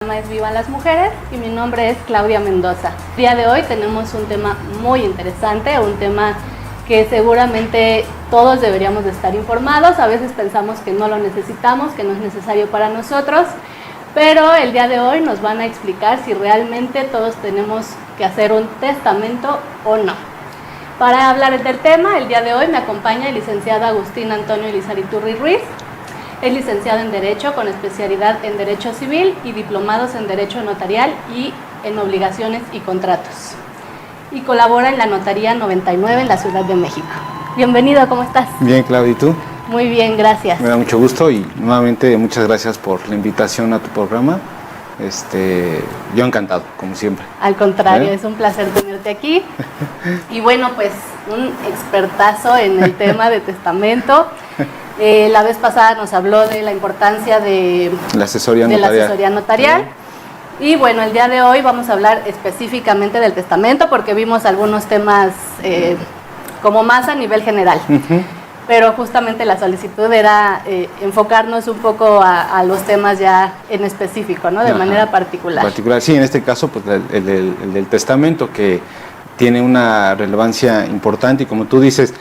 programa es Viva las Mujeres y mi nombre es Claudia Mendoza. El día de hoy tenemos un tema muy interesante, un tema que seguramente todos deberíamos de estar informados. A veces pensamos que no lo necesitamos, que no es necesario para nosotros, pero el día de hoy nos van a explicar si realmente todos tenemos que hacer un testamento o no. Para hablar del tema, el día de hoy me acompaña el licenciado Agustín Antonio Lizariturri Ruiz. Es licenciado en Derecho con especialidad en Derecho Civil y diplomados en Derecho Notarial y en Obligaciones y Contratos. Y colabora en la Notaría 99 en la Ciudad de México. Bienvenido, ¿cómo estás? Bien, Claudia, ¿y tú? Muy bien, gracias. Me da mucho gusto y nuevamente muchas gracias por la invitación a tu programa. Yo encantado, como siempre. Al contrario, es un placer tenerte aquí. Y bueno, pues un expertazo en el tema de testamento. La vez pasada nos habló de la importancia de la asesoría notarial. Y bueno, el día de hoy vamos a hablar específicamente del testamento porque vimos algunos temas como más a nivel general. Pero justamente la solicitud era enfocarnos un poco a los temas ya en específico, ¿no? De manera particular. Sí, en este caso, pues el del testamento, que tiene una relevancia importante y como tú dices,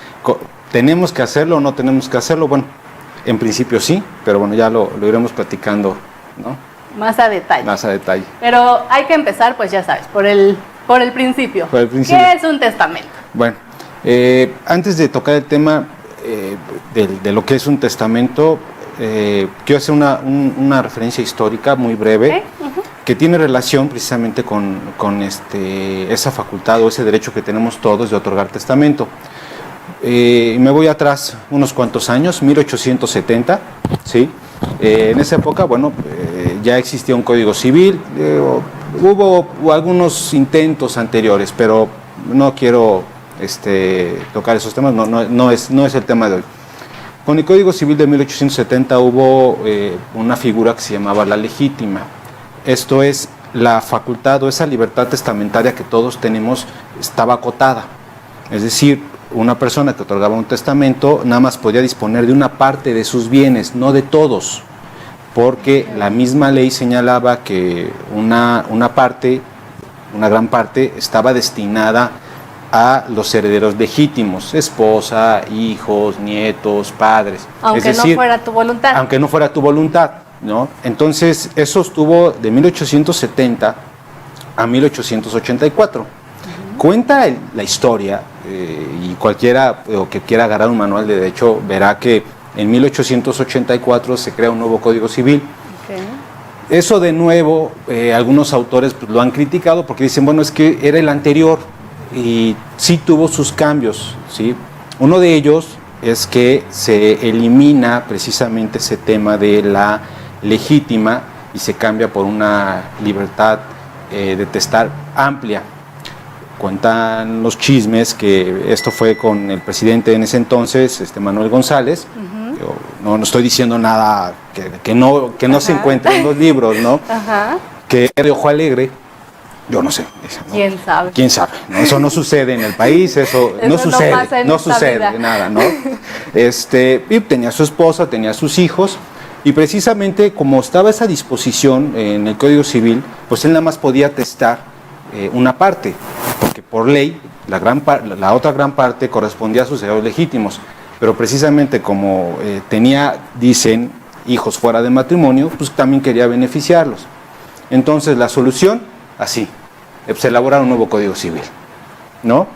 ¿tenemos que hacerlo o no tenemos que hacerlo? Bueno, en principio sí, pero bueno, ya lo iremos platicando, ¿no? Más a detalle. Más a detalle. Pero hay que empezar, pues ya sabes, por el principio. Por el principio. ¿Qué es un testamento? Bueno, antes de tocar el tema de lo que es un testamento, quiero hacer una referencia histórica muy breve, que tiene relación precisamente con esa facultad o ese derecho que tenemos todos de otorgar testamento. Me voy atrás unos cuantos años, 1870, ¿sí? En esa época, bueno, ya existía un código civil, hubo algunos intentos anteriores, pero no quiero tocar esos temas, no es el tema de hoy. Con el Código Civil de 1870 hubo una figura que se llamaba la legítima. Esto es, la facultad o esa libertad testamentaria que todos tenemos estaba acotada. Es decir, una persona que otorgaba un testamento nada más podía disponer de una parte de sus bienes, no de todos, porque la misma ley señalaba que una gran parte estaba destinada a los herederos legítimos, esposa, hijos, nietos, padres. Aunque no fuera tu voluntad. Aunque no fuera tu voluntad, ¿no? Entonces, eso estuvo de 1870 a 1884. Cuenta la historia, y cualquiera que quiera agarrar un manual de derecho verá que en 1884 se crea un nuevo Código Civil. Eso de nuevo, algunos autores pues, lo han criticado porque dicen, bueno, es que era el anterior y sí tuvo sus cambios, ¿sí? Uno de ellos es que se elimina precisamente ese tema de la legítima y se cambia por una libertad de testar amplia. Cuentan los chismes que esto fue con el presidente en ese entonces, Manuel González. Yo no estoy diciendo nada que no se encuentre en los libros, ¿no? Que era de ojo alegre. Yo no sé. ¿No? ¿Quién sabe? ¿Quién sabe? ¿No? Eso no sucede en el país, eso no sucede, nada, ¿no? Y tenía su esposa, tenía sus hijos, y precisamente como estaba esa disposición en el Código Civil, pues él nada más podía testar una parte, porque por ley la otra gran parte correspondía a sus herederos legítimos, pero precisamente como dicen, hijos fuera de matrimonio, pues también quería beneficiarlos. Entonces la solución, así, se elabora un nuevo Código Civil, ¿no?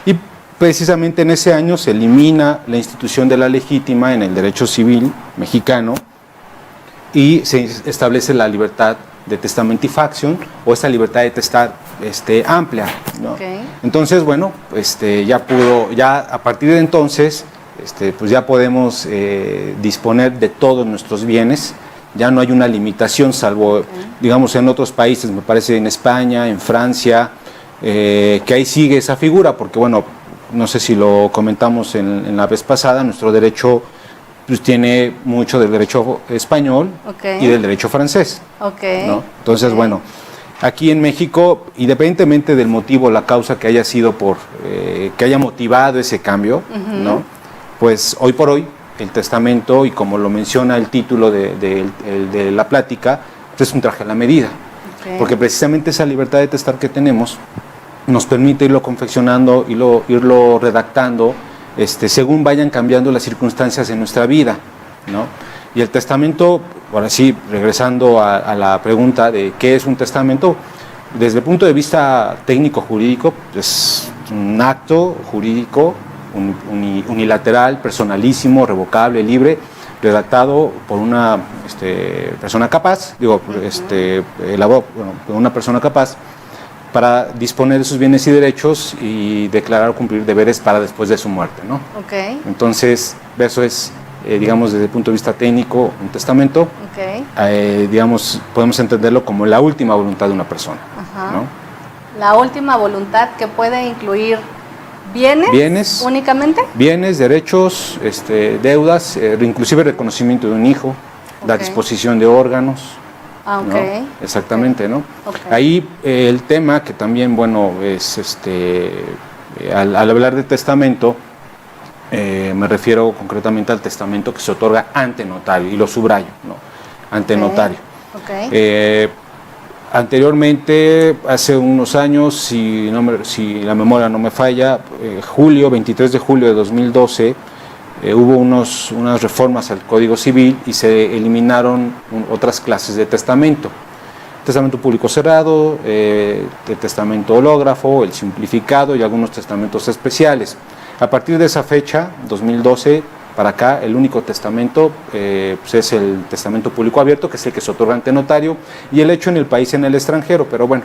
Y precisamente en ese año se elimina la institución de la legítima en el derecho civil mexicano y se establece la libertad de testamentifaction o esa libertad de testar amplia, ¿no? Entonces, bueno, ya a partir de entonces, pues ya podemos disponer de todos nuestros bienes. Ya no hay una limitación, salvo, digamos, en otros países, me parece en España, en Francia, que ahí sigue esa figura, porque, bueno, no sé si lo comentamos en la vez pasada, nuestro derecho pues, tiene mucho del derecho español y del derecho francés, ¿no? Entonces, bueno, aquí en México, independientemente del motivo, la causa que haya sido que haya motivado ese cambio, ¿no? Pues hoy por hoy, el testamento, y como lo menciona el título de la plática, pues es un traje a la medida. porque precisamente esa libertad de testar que tenemos nos permite irlo confeccionando, irlo redactando, según vayan cambiando las circunstancias en nuestra vida, ¿no? Y el testamento, ahora sí, regresando a la pregunta de qué es un testamento, desde el punto de vista técnico-jurídico, es un acto jurídico unilateral, personalísimo, revocable, libre, redactado por una persona capaz, por una persona capaz, para disponer de sus bienes y derechos y declarar o cumplir deberes para después de su muerte, ¿no? Okay. Entonces, eso es, digamos, desde el punto de vista técnico, un testamento. Okay. Digamos, podemos entenderlo como la última voluntad de una persona, ¿no? La última voluntad, que puede incluir bienes únicamente. Bienes, derechos, deudas, inclusive reconocimiento de un hijo, la disposición de órganos. ¿No? Exactamente, ¿no? Ahí el tema que también, bueno, es al hablar de testamento, me refiero concretamente al testamento que se otorga ante notario, y lo subrayo, ¿no? Ante notario. Anteriormente, hace unos años, si la memoria no me falla, 23 de julio de 2012, hubo unas reformas al Código Civil y se eliminaron otras clases de testamento. Testamento público cerrado, el testamento hológrafo, el simplificado y algunos testamentos especiales. A partir de esa fecha, 2012, para acá, el único testamento pues es el testamento público abierto, que es el que se otorga ante notario, y el hecho en el país y en el extranjero, pero bueno,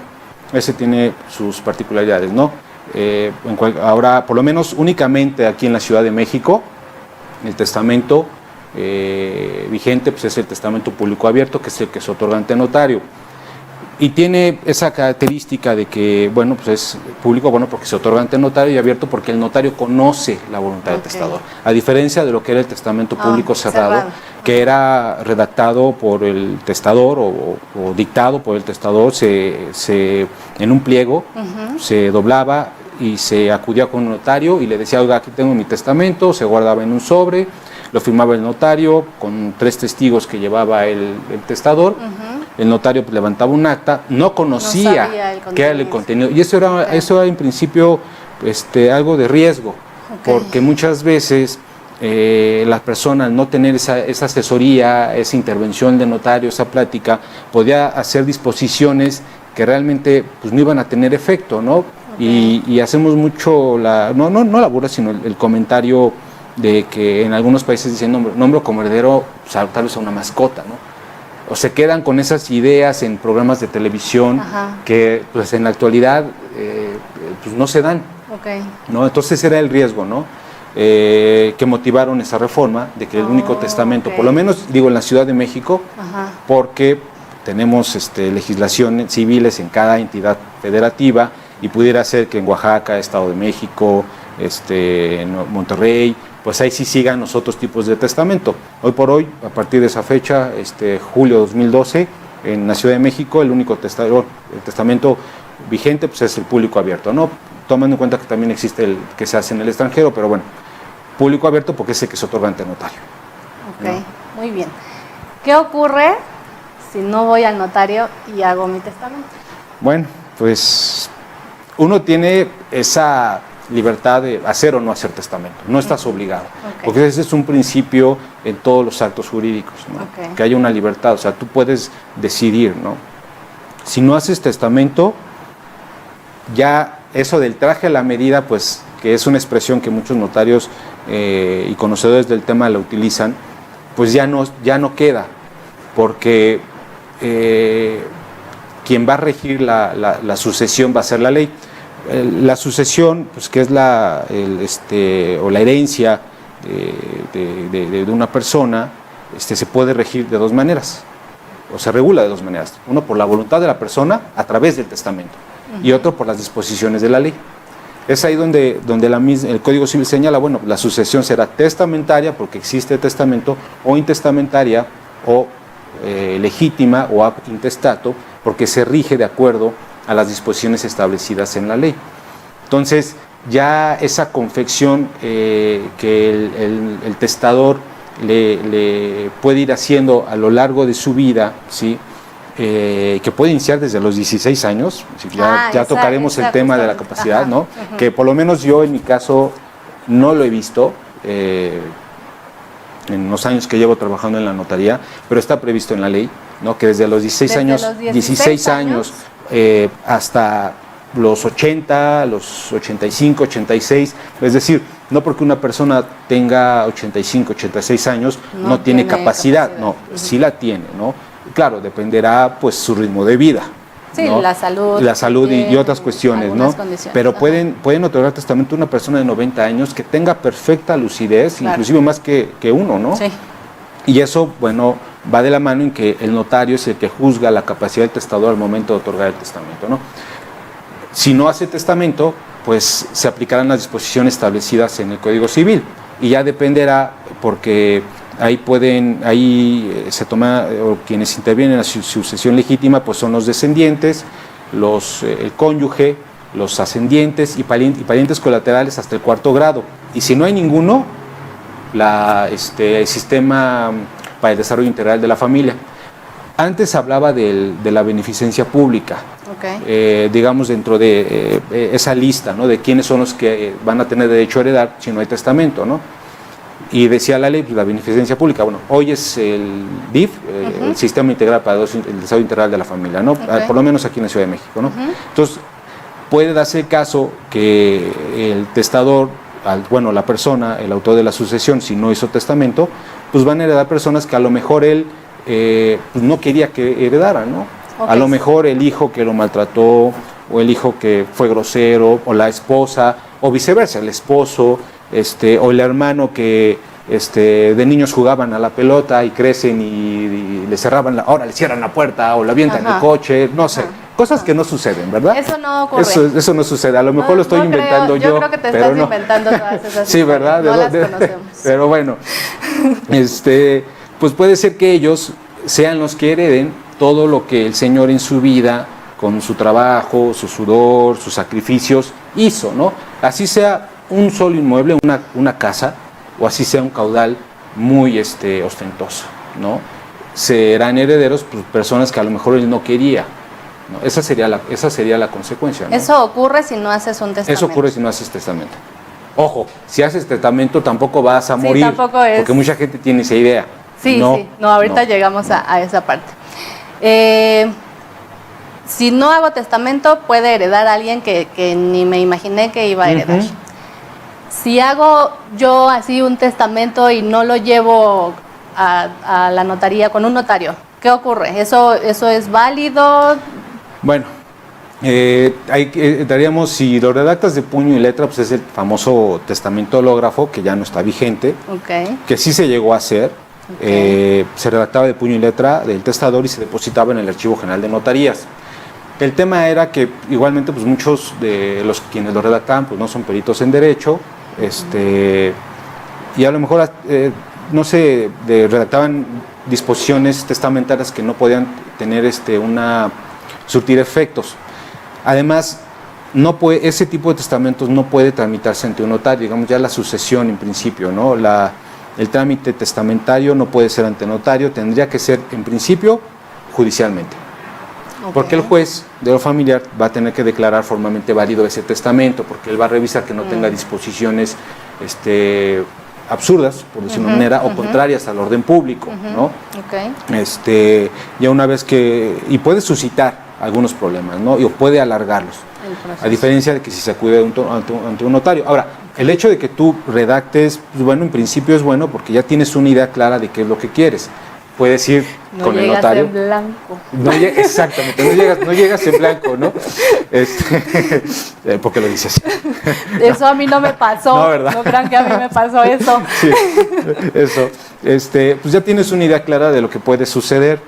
ese tiene sus particularidades, ¿no? Ahora, por lo menos únicamente aquí en la Ciudad de México, el testamento vigente pues es el testamento público abierto, que es el que se otorga ante notario. Y tiene esa característica de que, bueno, pues es público, bueno, porque se otorga ante notario, y abierto porque el notario conoce la voluntad del testador. A diferencia de lo que era el testamento público cerrado, que era redactado por el testador o dictado por el testador, en un pliego se doblaba y se acudía con un notario y le decía, oiga, aquí tengo mi testamento, se guardaba en un sobre, lo firmaba el notario con 3 testigos que llevaba el testador. El notario pues levantaba un acta, no conocía qué era el contenido, y eso era en principio algo de riesgo, porque muchas veces la persona, al no tener esa asesoría, esa intervención de notario, esa plática, podía hacer disposiciones que realmente pues no iban a tener efecto, ¿no? Y hacemos mucho no la burla, sino el comentario de que en algunos países dicen nombro como heredero, o sea, tal vez a una mascota, ¿no? O se quedan con esas ideas en programas de televisión que pues en la actualidad pues no se dan, ¿no? Entonces era el riesgo, ¿no? Que motivaron esa reforma de que el único testamento, por lo menos digo en la Ciudad de México, porque tenemos legislaciones civiles en cada entidad federativa, y pudiera ser que en Oaxaca, Estado de México, en Monterrey, pues ahí sí sigan los otros tipos de testamento. Hoy por hoy, a partir de esa fecha, julio de 2012, en la Ciudad de México, el único testamento vigente pues es el público abierto, ¿no? Tomando en cuenta que también existe el que se hace en el extranjero, pero bueno, público abierto porque es el que se otorga ante notario. ¿No? Muy bien. ¿Qué ocurre si no voy al notario y hago mi testamento? Bueno, pues uno tiene esa libertad de hacer o no hacer testamento, no estás obligado, porque ese es un principio en todos los actos jurídicos, ¿no? Que haya una libertad, o sea, tú puedes decidir, ¿no? Si no haces testamento, ya eso del traje a la medida, pues, que es una expresión que muchos notarios y conocedores del tema la utilizan, pues ya no queda, porque quien va a regir la sucesión va a ser la ley. La sucesión, pues que es o la herencia de una persona, se puede regir de 2 maneras, o se regula de 2 maneras. Uno por la voluntad de la persona a través del testamento, y otro por las disposiciones de la ley. Es ahí donde el Código Civil señala, bueno, la sucesión será testamentaria porque existe testamento, o intestamentaria, o legítima, o ab intestato, porque se rige de acuerdo a las disposiciones establecidas en la ley. Entonces, ya esa confección que el testador le puede ir haciendo a lo largo de su vida, ¿sí? que puede iniciar desde los 16 años, ya tocaremos el tema de la capacidad, ajá, ¿no? Ajá. Que por lo menos yo en mi caso no lo he visto en los años que llevo trabajando en la notaría, pero está previsto en la ley, ¿no? Que desde los 16 años hasta los 80, los 85, 86, es decir, no porque una persona tenga 85, 86 años no tiene capacidad, no, sí la tiene, ¿no? Claro, dependerá pues su ritmo de vida. Sí, ¿no? La salud y otras cuestiones, ¿no? Pero pueden otorgar testamento a una persona de 90 años que tenga perfecta lucidez, claro, inclusive más que uno, ¿no? Sí. Y eso, bueno, va de la mano en que el notario es el que juzga la capacidad del testador al momento de otorgar el testamento, ¿no? Si no hace testamento, pues se aplicarán las disposiciones establecidas en el Código Civil y ya dependerá, porque ahí se toma, o quienes intervienen en la sucesión legítima, pues son los descendientes, el cónyuge, los ascendientes y parientes colaterales hasta el 4º grado. Y si no hay ninguno, el sistema para el desarrollo integral de la familia. Antes hablaba de la beneficencia pública, okay, digamos dentro de esa lista, ¿no? De quiénes son los que van a tener derecho a heredar si no hay testamento, ¿no? Y decía la ley, pues, la beneficencia pública, bueno, hoy es el DIF, uh-huh, el Sistema Integral para el Desarrollo Integral de la Familia, ¿no? Okay. Por lo menos aquí en la Ciudad de México, ¿no? Uh-huh. Entonces, puede darse el caso que el testador, la persona, el autor de la sucesión, si no hizo testamento, pues van a heredar personas que a lo mejor él pues no quería que heredaran, ¿no? Okay. A lo mejor el hijo que lo maltrató, o el hijo que fue grosero, o la esposa, o viceversa, el esposo, o el hermano que de niños jugaban a la pelota y crecen y le cerraban ahora le cierran la puerta o la avientan en el coche, no sé, cosas que no suceden, ¿verdad? Eso no ocurre. Eso no sucede, a lo mejor lo estoy inventando yo. Yo creo que te estás inventando todas esas sí, ¿verdad? No las conocemos. Pero bueno, pues puede ser que ellos sean los que hereden todo lo que el Señor en su vida, con su trabajo, su sudor, sus sacrificios, hizo, ¿no? Así sea un solo inmueble, una casa, o así sea un caudal muy ostentoso, ¿no? Serán herederos pues, personas que a lo mejor él no quería, ¿no? Esa sería la consecuencia, ¿no? Eso ocurre si no haces un testamento. Eso ocurre si no haces testamento. Ojo, si haces testamento tampoco vas a morir, tampoco es... porque mucha gente tiene esa idea. Sí, ahorita llegamos a esa parte. Si no hago testamento, puede heredar a alguien que ni me imaginé que iba a heredar. Uh-huh. Si hago yo así un testamento y no lo llevo a la notaría con un notario, ¿qué ocurre? ¿Eso es válido? Bueno, daríamos, si lo redactas de puño y letra, pues es el famoso testamento hológrafo, que ya no está vigente, okay, que sí se llegó a hacer. Okay. Se redactaba de puño y letra del testador y se depositaba en el Archivo General de Notarías. El tema era que igualmente pues muchos de los quienes lo redactaban pues no son peritos en derecho, y a lo mejor no sé, redactaban disposiciones testamentarias que no podían tener surtir efectos. Además, ese tipo de testamentos no puede tramitarse ante un notario, digamos ya la sucesión en principio, ¿no? El trámite testamentario no puede ser ante notario, tendría que ser en principio judicialmente. Okay. Porque el juez de lo familiar va a tener que declarar formalmente válido ese testamento, porque él va a revisar que no tenga disposiciones absurdas, por decirlo de una manera, o contrarias al orden público, ¿no? Okay. Ya una vez y puede suscitar algunos problemas, ¿no? O puede alargarlos, a diferencia de que si se acude ante un notario. Ahora, el hecho de que tú redactes, pues bueno, en principio es bueno porque ya tienes una idea clara de qué es lo que quieres. Puedes ir con el notario. No llegas en blanco. Exactamente, no llegas en blanco, ¿no? ¿Por qué lo dices? Eso a mí no me pasó. No, ¿verdad? No crean que a mí me pasó eso. Sí, eso. Pues ya tienes una idea clara de lo que puede suceder.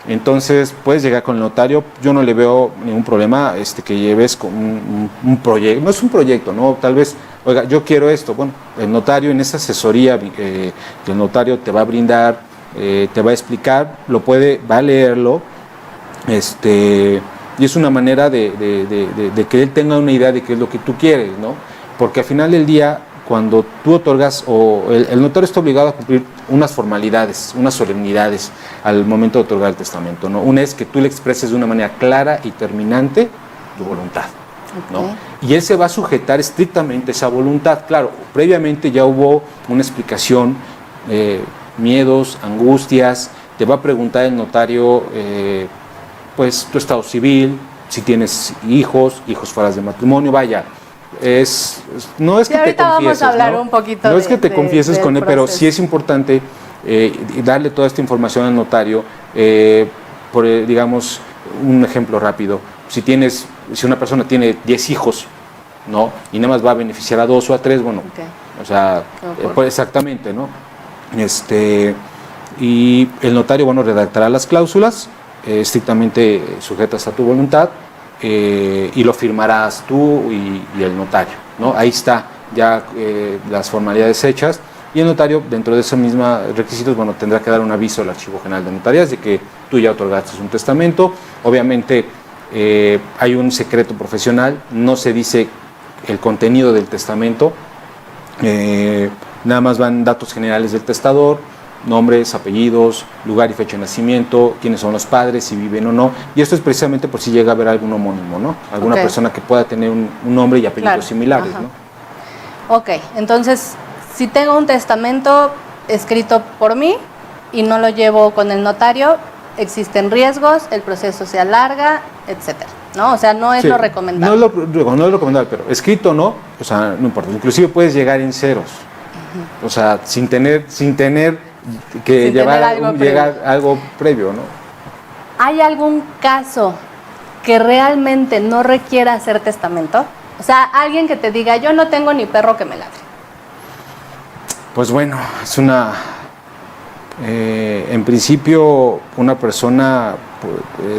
Entonces puedes llegar con el notario. Yo no le veo ningún problema que lleves con un proyecto. No es un proyecto, ¿no? Tal vez, oiga, yo quiero esto. Bueno, el notario en esa asesoría que el notario te va a brindar, te va a explicar, va a leerlo, y es una manera de que él tenga una idea de qué es lo que tú quieres, ¿no? Porque al final del día, cuando tú otorgas, o el notario está obligado a cumplir unas formalidades, unas solemnidades al momento de otorgar el testamento, ¿no? Una es que tú le expreses de una manera clara y terminante tu voluntad, ¿no? Y él se va a sujetar estrictamente a esa voluntad. Claro, previamente ya hubo una explicación, miedos, angustias, te va a preguntar el notario, pues, tu estado civil, si tienes hijos fuera de matrimonio, vaya. No es que te confieses, vamos a hablar un poquito no es que te confieses con él, pero sí es importante darle toda esta información al notario. Digamos, un ejemplo rápido: si una persona tiene 10 hijos, ¿no? Y nada más va a beneficiar a 2 o a 3, bueno, o sea, pues exactamente, ¿no? Y el notario, bueno, redactará las cláusulas estrictamente sujetas a tu voluntad, y lo firmarás tú y el notario, ¿no? Ahí está ya las formalidades hechas, y el notario, dentro de esos mismos requisitos, bueno, tendrá que dar un aviso al Archivo General de Notarías de que tú ya otorgaste un testamento. Obviamente hay un secreto profesional, no se dice el contenido del testamento, nada más van datos generales del testador, nombres, apellidos, lugar y fecha de nacimiento, quiénes son los padres, si viven o no, y esto es precisamente por si llega a haber algún homónimo, ¿no? Alguna persona que pueda tener un nombre y apellidos similares, ¿no? Ok, entonces, si tengo un testamento escrito por mí y no lo llevo con el notario, existen riesgos, el proceso se alarga, etcétera, ¿no? O sea, no es lo recomendable. No es lo recomendable, pero escrito no, o sea, no importa, inclusive puedes llegar en ceros, o sea, sin tener que llevar algo previo, ¿no? ¿Hay algún caso que realmente no requiera hacer testamento? O sea, alguien que te diga, yo no tengo ni perro que me ladre. Pues bueno, es en principio, una persona,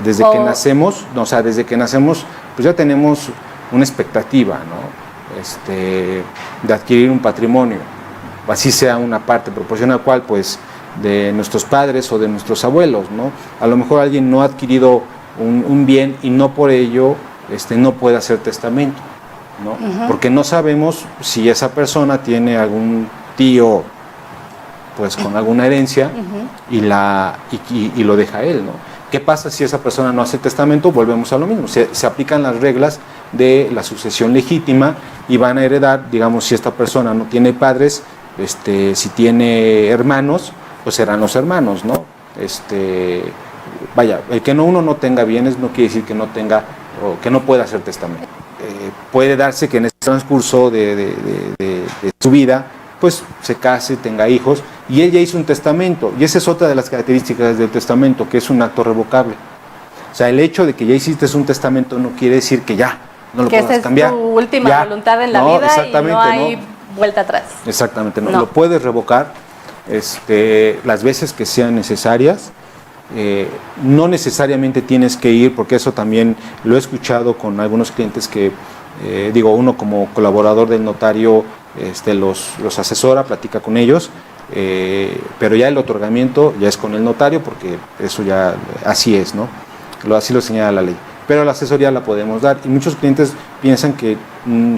desde que nacemos, pues ya tenemos una expectativa, ¿no? De adquirir un patrimonio, así sea una parte proporcional cual, pues, de nuestros padres o de nuestros abuelos, ¿no? A lo mejor alguien no ha adquirido un bien y no por ello no puede hacer testamento, ¿no? Porque no sabemos si esa persona tiene algún tío, pues, con alguna herencia y lo deja él, ¿no? ¿Qué pasa si esa persona no hace testamento? Volvemos a lo mismo, se aplican las reglas de la sucesión legítima y van a heredar, digamos, si esta persona no tiene padres, si tiene hermanos, pues serán los hermanos, ¿no? Vaya, el que uno no tenga bienes no quiere decir que no tenga o que no pueda hacer testamento. Puede darse que en este transcurso de su vida, pues se case, tenga hijos, y él ya hizo un testamento, y esa es otra de las características del testamento, que es un acto revocable. O sea, el hecho de que ya hiciste un testamento no quiere decir que ya no lo puedas cambiar. Que esa es tu última voluntad en la vida y no hay vuelta atrás. Exactamente, no. Lo puedes revocar las veces que sean necesarias. No necesariamente tienes que ir, porque eso también lo he escuchado con algunos clientes que, uno como colaborador del notario los asesora, platica con ellos, pero ya el otorgamiento ya es con el notario, porque eso ya así es, ¿no? Así lo señala la ley. Pero la asesoría la podemos dar, y muchos clientes piensan que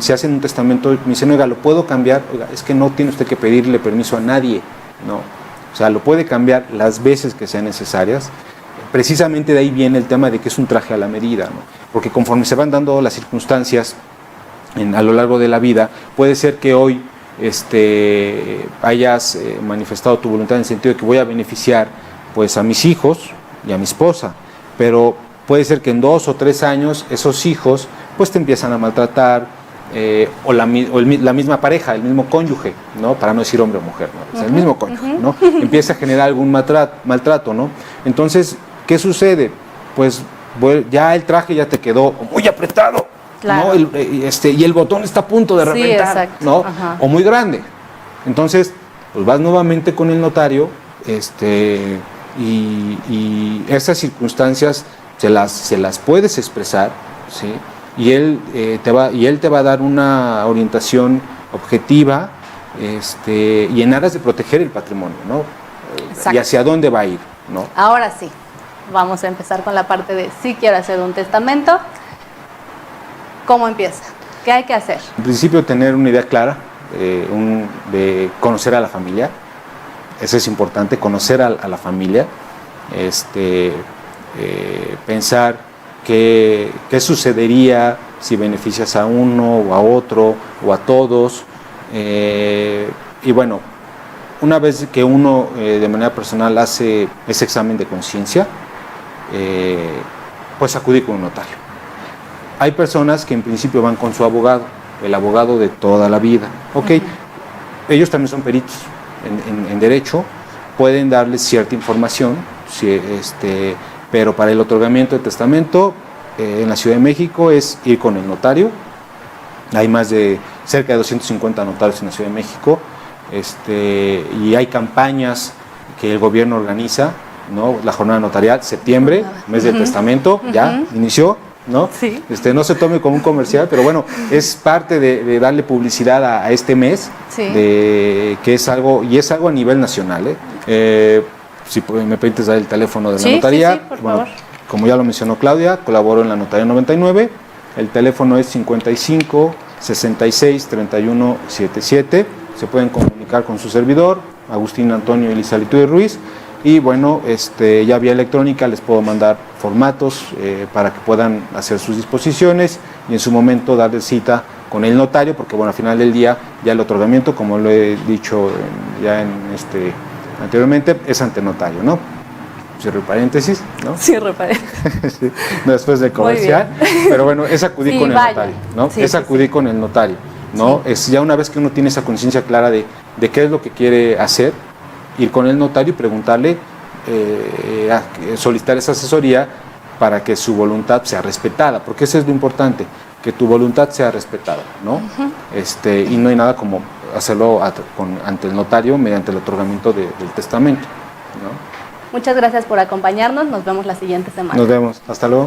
si hacen un testamento, me dicen, oiga, ¿lo puedo cambiar? Oiga, es que no tiene usted que pedirle permiso a nadie, ¿no? O sea, lo puede cambiar las veces que sean necesarias. Precisamente de ahí viene el tema de que es un traje a la medida, ¿no? Porque conforme se van dando las circunstancias a lo largo de la vida, puede ser que hoy hayas manifestado tu voluntad en el sentido de que voy a beneficiar, pues, a mis hijos y a mi esposa, pero puede ser que en 2 o 3 años esos hijos, pues, te empiezan a maltratar, o la misma pareja, el mismo cónyuge, ¿no? Para no decir hombre o mujer, ¿no? O sea, el mismo cónyuge, ¿no? Empieza a generar algún maltrato, ¿no? Entonces, ¿qué sucede? Pues ya el traje ya te quedó muy apretado, claro, ¿no? Y el botón está a punto de reventar, ¿no? O muy grande. Entonces, pues vas nuevamente con el notario, y esas circunstancias se las puedes expresar, ¿sí? Y él te va a dar una orientación objetiva, y en aras de proteger el patrimonio, ¿no? Y hacia dónde va a ir, ¿no? Ahora sí, vamos a empezar con la parte de si quiero hacer un testamento. ¿Cómo empieza? ¿Qué hay que hacer? En principio, tener una idea clara de conocer a la familia. Eso es importante, conocer a la familia, pensar qué sucedería si beneficias a uno o a otro o a todos. Y bueno, una vez que uno de manera personal hace ese examen de conciencia, pues acudir con un notario. Hay personas que en principio van con su abogado, el abogado de toda la vida. Ok, ellos también son peritos en derecho, pueden darles cierta información, pero para el otorgamiento de testamento en la Ciudad de México es ir con el notario. Hay más de cerca de 250 notarios en la Ciudad de México, y hay campañas que el gobierno organiza, ¿no? La jornada notarial, septiembre, mes del testamento, ya inició, ¿no? Sí. No se tome como un comercial, pero bueno, es parte de darle publicidad a este mes, sí. Que es algo, y es algo a nivel nacional, si me permites dar el teléfono de la notaría. Sí, por favor. Como ya lo mencionó Claudia, colaboro en la Notaría 99, el teléfono es 55 66 31 77, se pueden comunicar con su servidor, Agustín Antonio Elizalde Ruiz, y bueno, ya vía electrónica les puedo mandar formatos para que puedan hacer sus disposiciones y en su momento darle cita con el notario, porque bueno, al final del día ya el otorgamiento, como lo he dicho anteriormente, es ante notario, ¿no? Cierro paréntesis, ¿no? Cierro paréntesis. Sí, después del comercial, pero bueno, es acudir con el notario, ¿no? Es acudir con el notario, ¿no? Es ya una vez que uno tiene esa conciencia clara de qué es lo que quiere hacer, ir con el notario y preguntarle, solicitar esa asesoría para que su voluntad sea respetada, porque eso es lo importante, que tu voluntad sea respetada, ¿no? Y no hay nada como hacerlo ante el notario mediante el otorgamiento del testamento, ¿no? Muchas gracias por acompañarnos, nos vemos la siguiente semana. Nos vemos, hasta luego.